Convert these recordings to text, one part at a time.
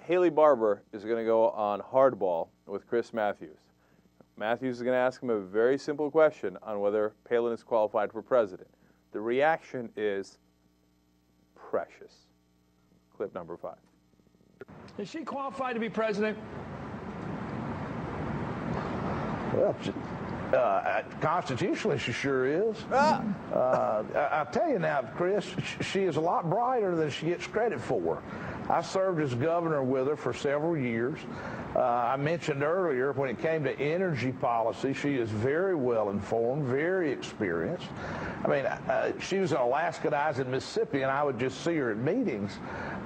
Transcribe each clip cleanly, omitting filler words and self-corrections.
Haley Barbour is going to go on Hardball with Chris Matthews. Matthews is going to ask him a very simple question on whether Palin is qualified for president. The reaction is precious. Clip number 5. Is she qualified to be president? Well, constitutionally, she sure is. I'll tell you now, Chris, she is a lot brighter than she gets credit for. I served as governor with her for several years. I mentioned earlier, when it came to energy policy, she is very well informed, very experienced. I mean, she was an Alaskanites in Mississippi, and I would just see her at meetings.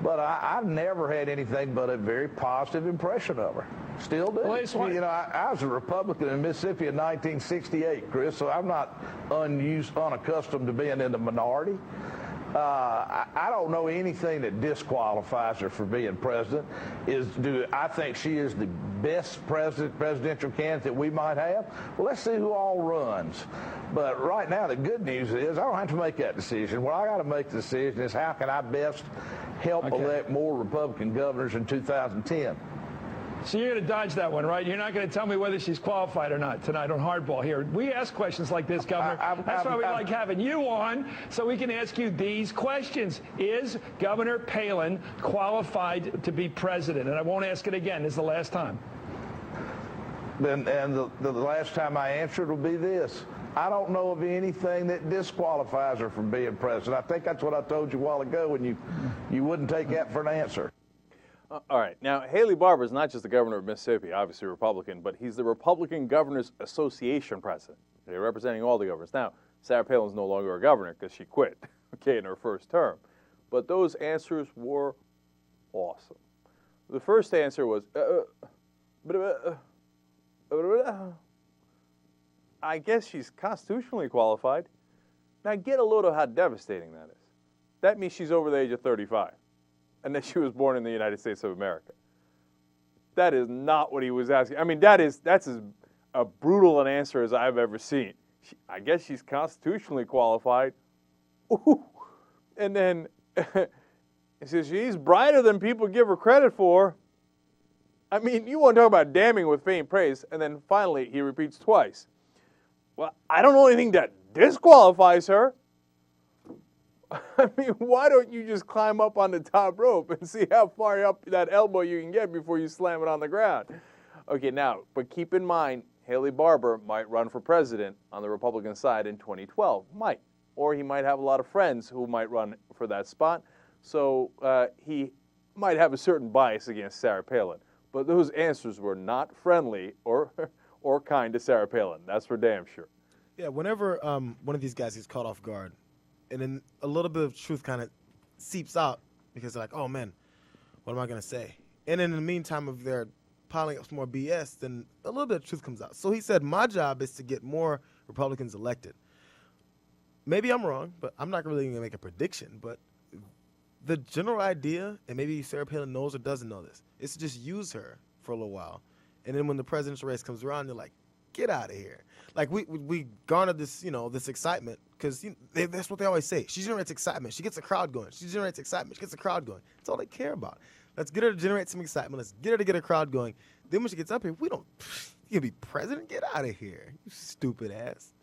But I've never had anything but a very positive impression of her. Still do. Well, you know, I was a Republican in Mississippi in 1968, Chris, so I'm not unaccustomed to being in the minority. I don't know anything that disqualifies her for being president. I think she is the best presidential candidate we might have? Well, let's see who all runs. But right now, the good news is I don't have to make that decision. What I got to make the decision is how can I best help elect more Republican governors in 2010. So you're going to dodge that one, right? You're not going to tell me whether she's qualified or not tonight on Hardball here. We ask questions like this, Governor. That's why we like having you on, so we can ask you these questions. Is Governor Palin qualified to be president? And I won't ask it again. This is the last time. And the last time I answered will be this. I don't know of anything that disqualifies her from being president. I think that's what I told you a while ago, and you wouldn't take that for an answer. All right. Now, Haley Barbour is not just the governor of Mississippi, obviously Republican, but he's the Republican Governors Association president. They're representing all the governors. Now, Sarah Palin's no longer a governor because she quit, in her first term. But those answers were awesome. The first answer was, I guess she's constitutionally qualified. Now, get a load of how devastating that is. That means she's over the age of 35. And that she was born in the United States of America. That is not what he was asking. I mean, that's as a brutal an answer as I've ever seen. I guess she's constitutionally qualified. Ooh. And then he says she's brighter than people give her credit for. I mean, you want to talk about damning with faint praise. And then finally, he repeats twice. Well, I don't know anything that disqualifies her. I mean, why don't you just climb up on the top rope and see how far up that elbow you can get before you slam it on the ground? Okay, now, but keep in mind, Haley Barbour might run for president on the Republican side in 2012. Might. Or he might have a lot of friends who might run for that spot. So he might have a certain bias against Sarah Palin. But those answers were not friendly or kind to Sarah Palin. That's for damn sure. Yeah, whenever one of these guys gets caught off guard, and then a little bit of truth kind of seeps out because they're like, oh, man, what am I going to say? And in the meantime, if they're piling up some more BS, then a little bit of truth comes out. So he said, my job is to get more Republicans elected. Maybe I'm wrong, but I'm not really going to make a prediction. But the general idea, and maybe Sarah Palin knows or doesn't know this, is to just use her for a little while. And then when the presidential race comes around, you're like, get out of here. Like, we garnered this, this excitement because that's what they always say. She generates excitement. She gets a crowd going. She generates excitement. She gets a crowd going. That's all they care about. Let's get her to generate some excitement. Let's get her to get a crowd going. Then when she gets up here, you can be president? Get out of here, you stupid ass.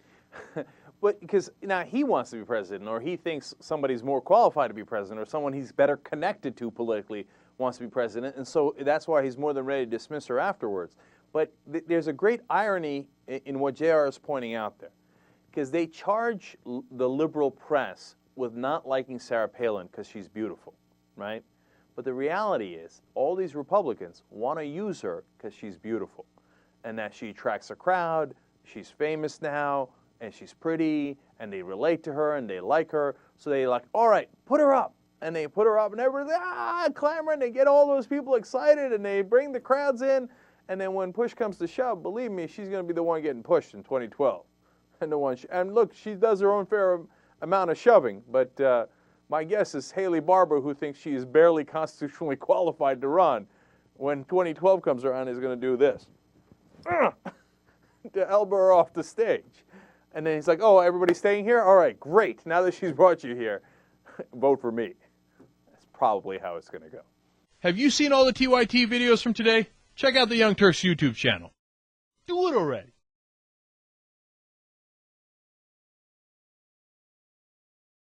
But because now he wants to be president, or he thinks somebody's more qualified to be president, or someone he's better connected to politically wants to be president, and so that's why he's more than ready to dismiss her afterwards. But there's a great irony in what JR is pointing out there, because they charge the liberal press with not liking Sarah Palin because she's beautiful, right? But the reality is all these Republicans want to use her because she's beautiful and that she attracts a crowd, she's famous now, and she's pretty, and they relate to her, and they like her. So they like, all right, put her up. And they put her up, and everybody's clamoring. They get all those people excited, and they bring the crowds in. And then when push comes to shove, believe me, she's going to be the one getting pushed in 2012. And look, she does her own fair amount of shoving. But my guess is Haley Barbour, who thinks she is barely constitutionally qualified to run, when 2012 comes around, is going to do this. To elbow her off the stage. And then he's like, oh, everybody's staying here? All right, great. Now that she's brought you here, vote for me. That's probably how it's going to go. Have you seen all the TYT videos from today? Check out the Young Turks YouTube channel. Do it already.